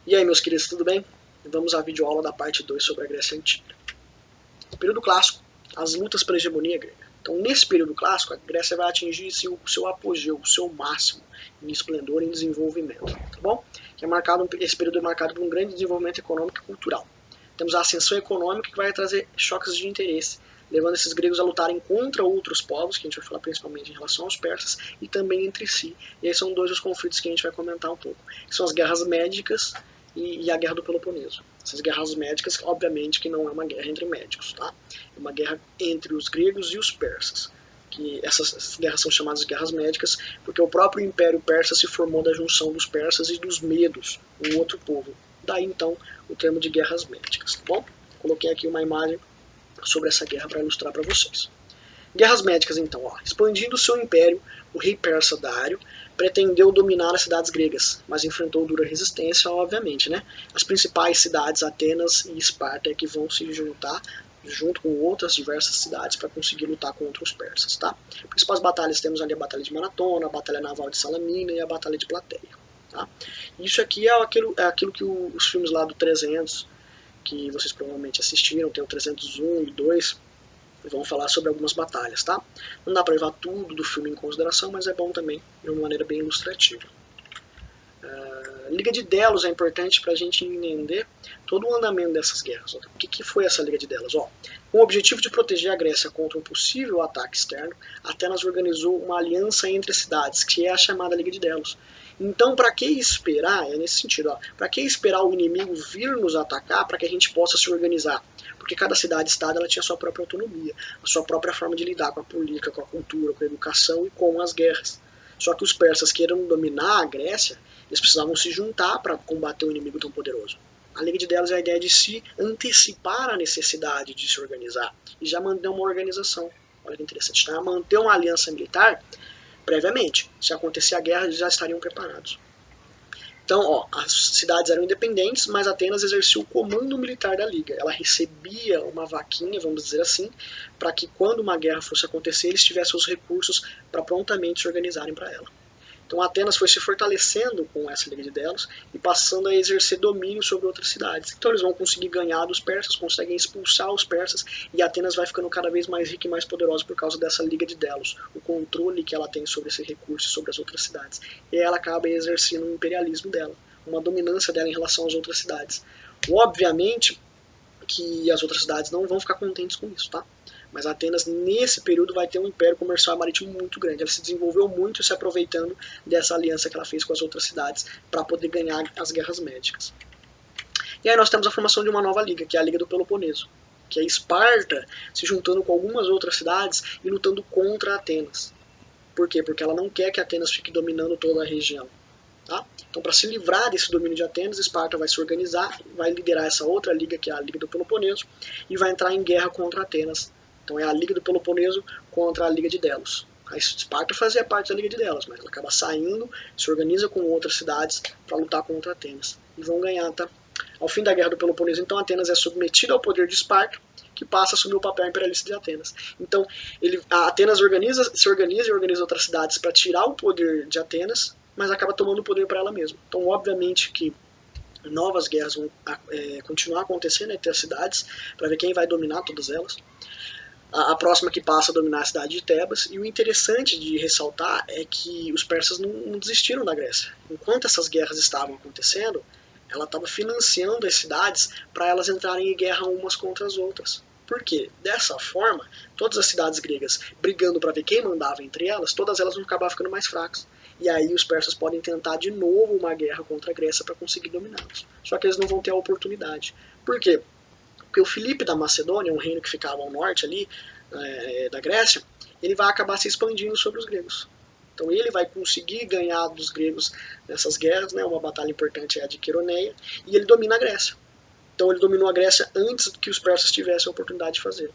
E aí, meus queridos, tudo bem? Vamos à videoaula da parte 2 sobre a Grécia Antiga. No período clássico, as lutas pela hegemonia grega. Então, nesse período clássico, a Grécia vai atingir o seu apogeu, o seu máximo em esplendor e em desenvolvimento, tá bom? Esse período é marcado por um grande desenvolvimento econômico e cultural. Temos a ascensão econômica que vai trazer choques de interesse, levando esses gregos a lutarem contra outros povos, que a gente vai falar principalmente em relação aos persas, e também entre si. E aí são dois os conflitos que a gente vai comentar um pouco, que são as guerras médicas e a Guerra do Peloponeso. Essas guerras médicas, obviamente, que não é uma guerra entre médicos, tá? É uma guerra entre os gregos e os persas. Que essas guerras são chamadas de guerras médicas porque o próprio Império Persa se formou da junção dos persas e dos medos, um outro povo. Daí, então, o termo de guerras médicas, tá bom? Coloquei aqui uma imagem sobre essa guerra para ilustrar para vocês. Guerras médicas, então, ó. Expandindo seu império, o rei persa Dário pretendeu dominar as cidades gregas, mas enfrentou dura resistência, obviamente, né? As principais cidades, Atenas e Esparta, é que vão se juntar junto com outras diversas cidades para conseguir lutar contra os persas, tá? Principais batalhas temos ali a Batalha de Maratona, a Batalha Naval de Salamina e a Batalha de Plateia, tá? Isso aqui é aquilo que os filmes lá do 300, que vocês provavelmente assistiram, tem o 301 e 2, vão falar sobre algumas batalhas, tá? Não dá para levar tudo do filme em consideração, mas é bom também, de uma maneira bem ilustrativa. Liga de Delos é importante para a gente entender todo o andamento dessas guerras. Ó. O que foi essa Liga de Delos? Ó, com o objetivo de proteger a Grécia contra um possível ataque externo, Atenas organizou uma aliança entre as cidades, que é a chamada Liga de Delos. Então, para que esperar, é nesse sentido, para que esperar o inimigo vir nos atacar para que a gente possa se organizar? Porque cada cidade-estado tinha a sua própria autonomia, a sua própria forma de lidar com a política, com a cultura, com a educação e com as guerras. Só que os persas, querendo dominar a Grécia, eles precisavam se juntar para combater um inimigo tão poderoso. A Liga de Delos é a ideia de se antecipar a necessidade de se organizar e já manter uma organização. Olha que interessante, tá? Manter uma aliança militar previamente. Se acontecer a guerra, eles já estariam preparados. Então, ó, as cidades eram independentes, mas Atenas exercia o comando militar da Liga. Ela recebia uma vaquinha, vamos dizer assim, para que quando uma guerra fosse acontecer, eles tivessem os recursos para prontamente se organizarem para ela. Então Atenas foi se fortalecendo com essa Liga de Delos e passando a exercer domínio sobre outras cidades. Então eles vão conseguir ganhar dos persas, conseguem expulsar os persas e Atenas vai ficando cada vez mais rica e mais poderosa por causa dessa Liga de Delos, o controle que ela tem sobre esse recurso, sobre as outras cidades. E ela acaba exercendo um imperialismo dela, uma dominância dela em relação às outras cidades. Obviamente que as outras cidades não vão ficar contentes com isso, tá? Mas Atenas, nesse período, vai ter um império comercial e marítimo muito grande. Ela se desenvolveu muito se aproveitando dessa aliança que ela fez com as outras cidades para poder ganhar as guerras médicas. E aí nós temos a formação de uma nova liga, que é a Liga do Peloponeso, que é Esparta se juntando com algumas outras cidades e lutando contra Atenas. Por quê? Porque ela não quer que Atenas fique dominando toda a região. Tá? Então, para se livrar desse domínio de Atenas, Esparta vai se organizar, vai liderar essa outra liga, que é a Liga do Peloponeso, e vai entrar em guerra contra Atenas. Então é a Liga do Peloponeso contra a Liga de Delos. A Esparta fazia parte da Liga de Delos, mas ela acaba saindo, se organiza com outras cidades para lutar contra Atenas. E vão ganhar, tá? Ao fim da Guerra do Peloponeso, então, Atenas é submetida ao poder de Esparta, que passa a assumir o papel imperialista de Atenas. Então, a Atenas se organiza e organiza outras cidades para tirar o poder de Atenas, mas acaba tomando o poder para ela mesma. Então, obviamente que novas guerras vão continuar acontecendo entre as cidades, para ver quem vai dominar todas elas. A próxima que passa a dominar a cidade de Tebas. E o interessante de ressaltar é que os persas não desistiram da Grécia. Enquanto essas guerras estavam acontecendo, ela estava financiando as cidades para elas entrarem em guerra umas contra as outras. Por quê? Dessa forma, todas as cidades gregas brigando para ver quem mandava entre elas, todas elas vão acabar ficando mais fracas. E aí os persas podem tentar de novo uma guerra contra a Grécia para conseguir dominá-los. Só que eles não vão ter a oportunidade. Por quê? Porque o Filipe da Macedônia, um reino que ficava ao norte ali da Grécia, ele vai acabar se expandindo sobre os gregos. Então ele vai conseguir ganhar dos gregos nessas guerras, né? Uma batalha importante é a de Queroneia, e ele domina a Grécia. Então ele dominou a Grécia antes que os persas tivessem a oportunidade de fazer.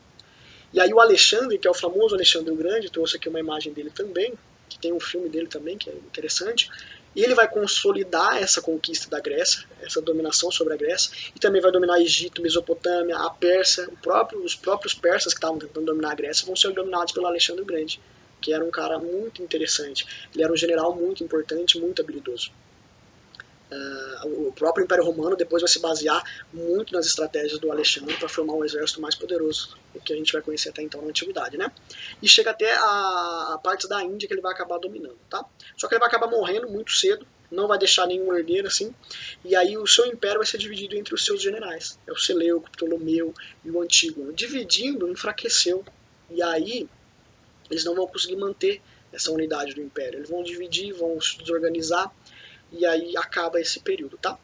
E aí o Alexandre, que é o famoso Alexandre o Grande, trouxe aqui uma imagem dele também, que tem um filme dele também, que é interessante, e ele vai consolidar essa conquista da Grécia, essa dominação sobre a Grécia, e também vai dominar Egito, Mesopotâmia, a Pérsia, os próprios persas que estavam tentando dominar a Grécia vão ser dominados pelo Alexandre o Grande, que era um cara muito interessante. Ele era um general muito importante, muito habilidoso. O próprio Império Romano depois vai se basear muito nas estratégias do Alexandre para formar um exército mais poderoso, o que a gente vai conhecer até então na Antiguidade, né? E chega até a parte da Índia que ele vai acabar dominando, tá? Só que ele vai acabar morrendo muito cedo, não vai deixar nenhum herdeiro assim, e aí o seu império vai ser dividido entre os seus generais, é o Seleuco, Ptolomeu e o Antígono. Dividindo, enfraqueceu, e aí eles não vão conseguir manter essa unidade do império, eles vão dividir, vão se desorganizar, e aí acaba esse período, tá?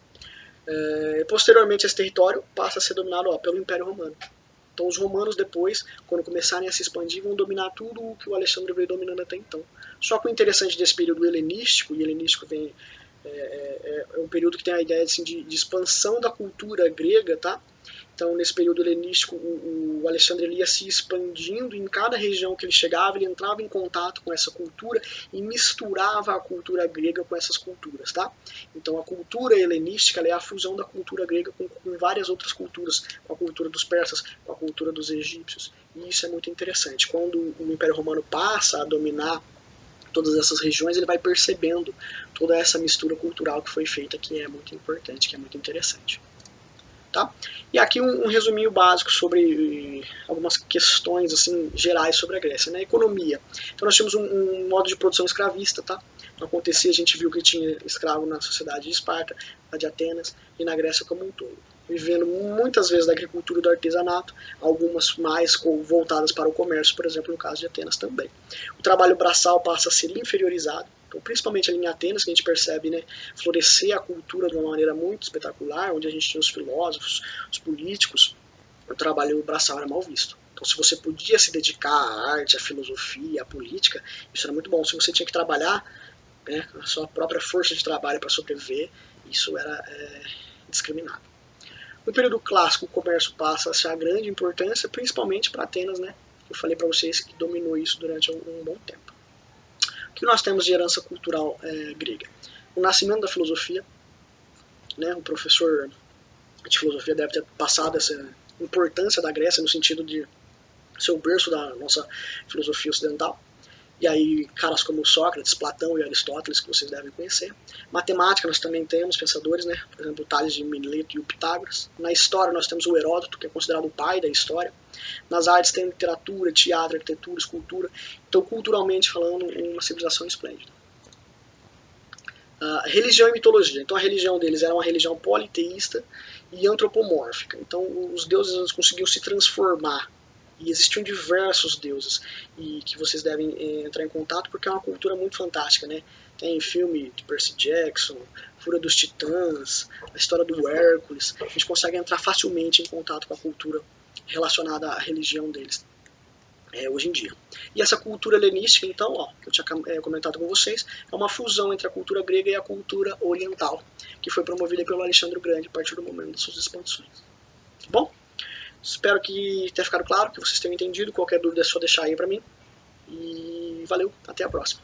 Posteriormente, esse território passa a ser dominado pelo Império Romano. Então, os romanos depois, quando começarem a se expandir, vão dominar tudo o que o Alexandre veio dominando até então. Só que o interessante desse período helenístico, e helenístico vem, é um período que tem a ideia assim, de expansão da cultura grega, tá? Então, nesse período helenístico, o Alexandre ia se expandindo em cada região que ele chegava, ele entrava em contato com essa cultura e misturava a cultura grega com essas culturas, tá? Então, a cultura helenística é a fusão da cultura grega com várias outras culturas, com a cultura dos persas, com a cultura dos egípcios. E isso é muito interessante. Quando o Império Romano passa a dominar todas essas regiões, ele vai percebendo toda essa mistura cultural que foi feita, que é muito importante, que é muito interessante. Tá? E aqui um resuminho básico sobre algumas questões assim, gerais sobre a Grécia. Né? Economia. Então nós tínhamos um modo de produção escravista. Tá? Não acontecia, a gente viu que tinha escravo na sociedade de Esparta, na de Atenas e na Grécia como um todo. Vivendo muitas vezes da agricultura e do artesanato, algumas mais voltadas para o comércio, por exemplo, no caso de Atenas também. O trabalho braçal passa a ser inferiorizado. Então, principalmente ali em Atenas, que a gente percebe, né, florescer a cultura de uma maneira muito espetacular, onde a gente tinha os filósofos, os políticos, o trabalho braçal era mal visto. Então, se você podia se dedicar à arte, à filosofia, à política, isso era muito bom. Se você tinha que trabalhar, né, a sua própria força de trabalho para sobreviver, isso era discriminado. No período clássico, o comércio passa a ser a grande importância, principalmente para Atenas, né? Eu falei para vocês que dominou isso durante um bom tempo. O que nós temos de herança cultural grega? O nascimento da filosofia, né? O professor de filosofia deve ter passado essa importância da Grécia no sentido de ser o berço da nossa filosofia ocidental. E aí caras como Sócrates, Platão e Aristóteles, que vocês devem conhecer. Matemática nós também temos pensadores, né? Por exemplo, o Tales de Mileto e o Pitágoras. Na história nós temos o Heródoto, que é considerado o pai da história. Nas artes tem literatura, teatro, arquitetura, escultura. Então, culturalmente falando, uma civilização esplêndida. Religião e mitologia. Então, a religião deles era uma religião politeísta e antropomórfica. Então, os deuses conseguiam se transformar. E existiam diversos deuses e que vocês devem entrar em contato porque é uma cultura muito fantástica, né? Tem filme de Percy Jackson, Fúria dos Titãs, a história do Hércules. A gente consegue entrar facilmente em contato com a cultura relacionada à religião deles hoje em dia. E essa cultura helenística, então, que eu tinha comentado com vocês, é uma fusão entre a cultura grega e a cultura oriental, que foi promovida pelo Alexandre o Grande a partir do momento das suas expansões. Tá bom? Espero que tenha ficado claro, que vocês tenham entendido. Qualquer dúvida é só deixar aí pra mim. E valeu, até a próxima.